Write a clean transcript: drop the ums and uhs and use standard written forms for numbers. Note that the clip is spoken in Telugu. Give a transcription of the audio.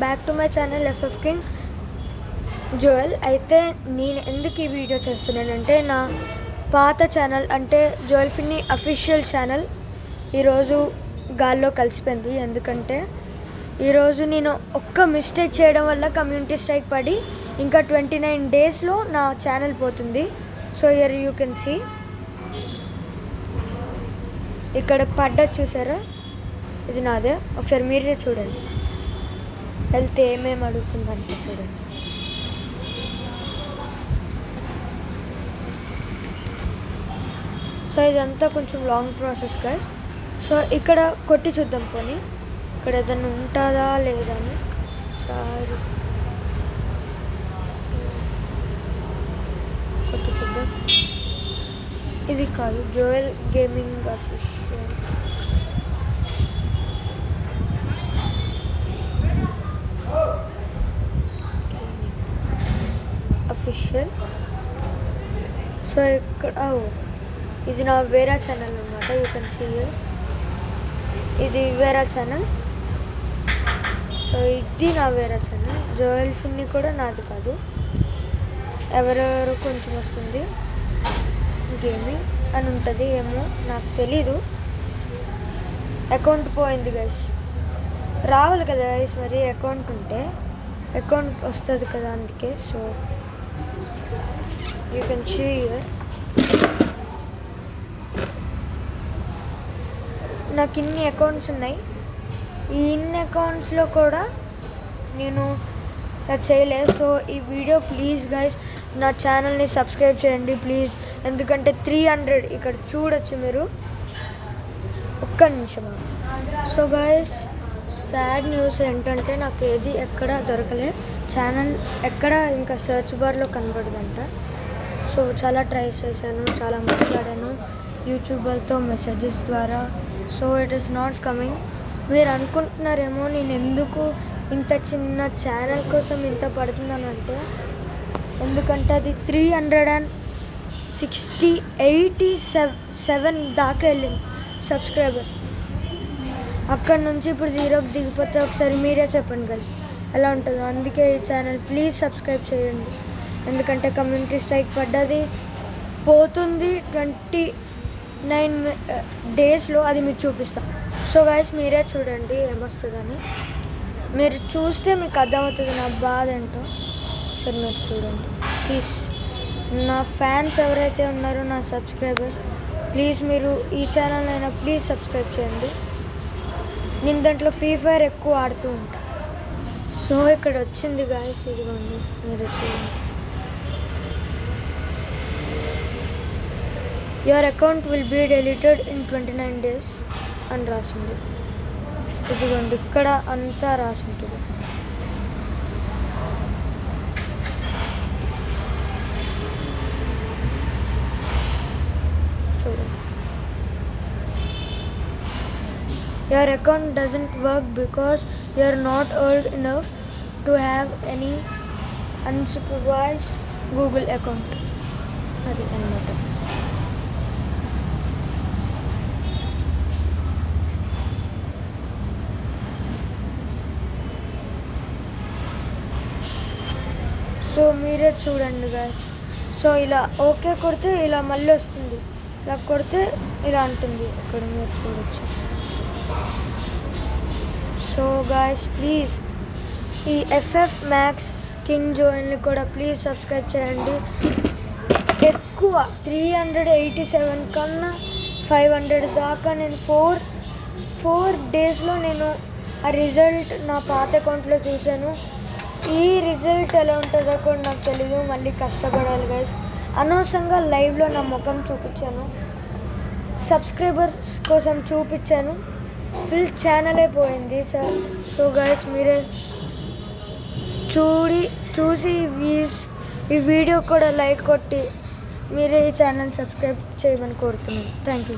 Back to my channel FF king Joel. అయితే నేను ఎందుకు ఈ వీడియో చేస్తున్నానంటే నా పాత ఛానల్ అంటే జోయల్ ఫిన్నీ అఫీషియల్ ఛానల్ ఈరోజు గాల్లో కలిసిపోయింది. ఎందుకంటే ఈరోజు నేను ఒక్క మిస్టేక్ చేయడం వల్ల కమ్యూనిటీ స్ట్రైక్ పడి ఇంకా 29 డేస్లో నా ఛానల్ పోతుంది. So here you can see, ఇక్కడ పడ్డది చూసారా, ఇది నాదే. ఒకసారి మీరే చూడండి, వెళ్తే ఏమేమి అడుగుతుందంటే చూడండి. సో ఇదంతా కొంచెం లాంగ్ ప్రాసెస్ గైస్. సో ఇక్కడ కొట్టి చూద్దాం, పోనీ ఇక్కడ ఏదైనా ఉంటుందా లేదా అని. సారీ, కొట్టి చూద్దాం. ఇది కాదు, జోయల్ గేమింగ్ అఫీషియల్. సో ఇక్కడ ఇది నా వేరే ఛానల్ అనమాట. యూ కెన్ సీ ఇది వేరే ఛానల్. సో ఇది నా వేరే ఛానల్. జోయల్ ఫిన్నీ కూడా నాది కాదు, ఎవరెవరు కొంచెం వస్తుంది. గేమింగ్ అని ఉంటుంది, ఏమో నాకు తెలీదు. అకౌంట్ పోయింది గైస్. రావాలి కదా గైస్, మరి అకౌంట్ ఉంటే అకౌంట్ వస్తుంది కదా, అందుకే. సో యూ కెన్ సీ నాకు ఇన్ని అకౌంట్స్ ఉన్నాయి. ఈ ఇన్ని అకౌంట్స్లో కూడా నేను అది చేయలేదు. సో ఈ వీడియో ప్లీజ్ గైస్ నా ఛానల్ని సబ్స్క్రైబ్ చేయండి ప్లీజ్. ఎందుకంటే 300 ఇక్కడ చూడొచ్చు మీరు. ఒక్క నిమిషం. సో గైస్ సాడ్ న్యూస్ ఏంటంటే నాకు ఏది ఎక్కడ దొరకలే, ఛానల్ ఎక్కడ ఇంకా సెర్చ్ బార్లో కనబడదంట. సో చాలా ట్రై చేశాను, చాలా మాట్లాడాను యూట్యూబర్తో మెసేజెస్ ద్వారా. So it is not coming. మీరు అనుకుంటున్నారేమో నేను ఎందుకు ఇంత చిన్న ఛానల్ కోసం ఇంత పడుతున్నానంటే, ఎందుకంటే అది 387 దాకా వెళ్ళింది సబ్స్క్రైబర్. అక్కడ నుంచి ఇప్పుడు 0కి దిగిపోతే ఒకసారి మీరే చెప్పండి గైస్ ఎలా ఉంటుందో. అందుకే ఈ ఛానల్ ప్లీజ్ సబ్స్క్రైబ్ చేయండి. ఎందుకంటే కమ్యూనిటీ స్ట్రైక్ పడ్డది, పోతుంది 29 డేస్లో, అది మీకు చూపిస్తాను. సో గైస్ మీరే చూడండి ఏమొస్తుందని. మీరు చూస్తే మీకు అర్థమవుతుంది నా బాధ ఏంటో. సరే మీరు చూడండి ప్లీజ్. నా ఫ్యాన్స్ ఎవరైతే ఉన్నారో, నా సబ్స్క్రైబర్స్, ప్లీజ్ మీరు ఈ ఛానల్ అయినా ప్లీజ్ సబ్స్క్రైబ్ చేయండి. నేను దాంట్లో ఫ్రీ ఫైర్ ఎక్కువ ఆడుతూ ఉంటాను. సో ఇక్కడ వచ్చింది గాయస్, ఇదిగోండి మీరు చూడండి. Your account will be deleted in 29 days అని రాసింది. ఇదిగోండి ఇక్కడ అంతా రాసి ఉంటుంది. చూడండి, your account doesn't work because you are not old enough to have any unsupervised Google account. అది అన్నమాట. సో మీరే చూడండి గాయస్. సో ఇలా ఓకే కొడితే ఇలా మళ్ళీ వస్తుంది, ఇలా కొడితే ఇలా ఉంటుంది. ఇక్కడ మీరు చూడొచ్చు. సో గాయస్ ప్లీజ్ ఈ ఎఫ్ఎఫ్ మ్యాక్స్ కింగ్ జోయల్ని కూడా ప్లీజ్ సబ్స్క్రైబ్ చేయండి. ఎక్కువ 387 కన్నా 500 దాకా నేను 4 డేస్లో నేను ఆ రిజల్ట్ నా పాత అకౌంట్లో చూశాను. ఈ రిజల్ట్ ఎలా ఉంటుందో కూడా నాకు తెలీదు. మళ్ళీ కష్టపడాలి గైస్. అనవసరంగా లైవ్లో నా ముఖం చూపించాను, సబ్స్క్రైబర్స్ కోసం చూపించాను, ఫుల్ ఛానలే పోయింది సార్. సో గైస్ మీరే చూసి ఈ వీడియో కూడా లైక్ కొట్టి మీరే ఈ ఛానల్ సబ్స్క్రైబ్ చేయమని కోరుతున్నాను. Thank you.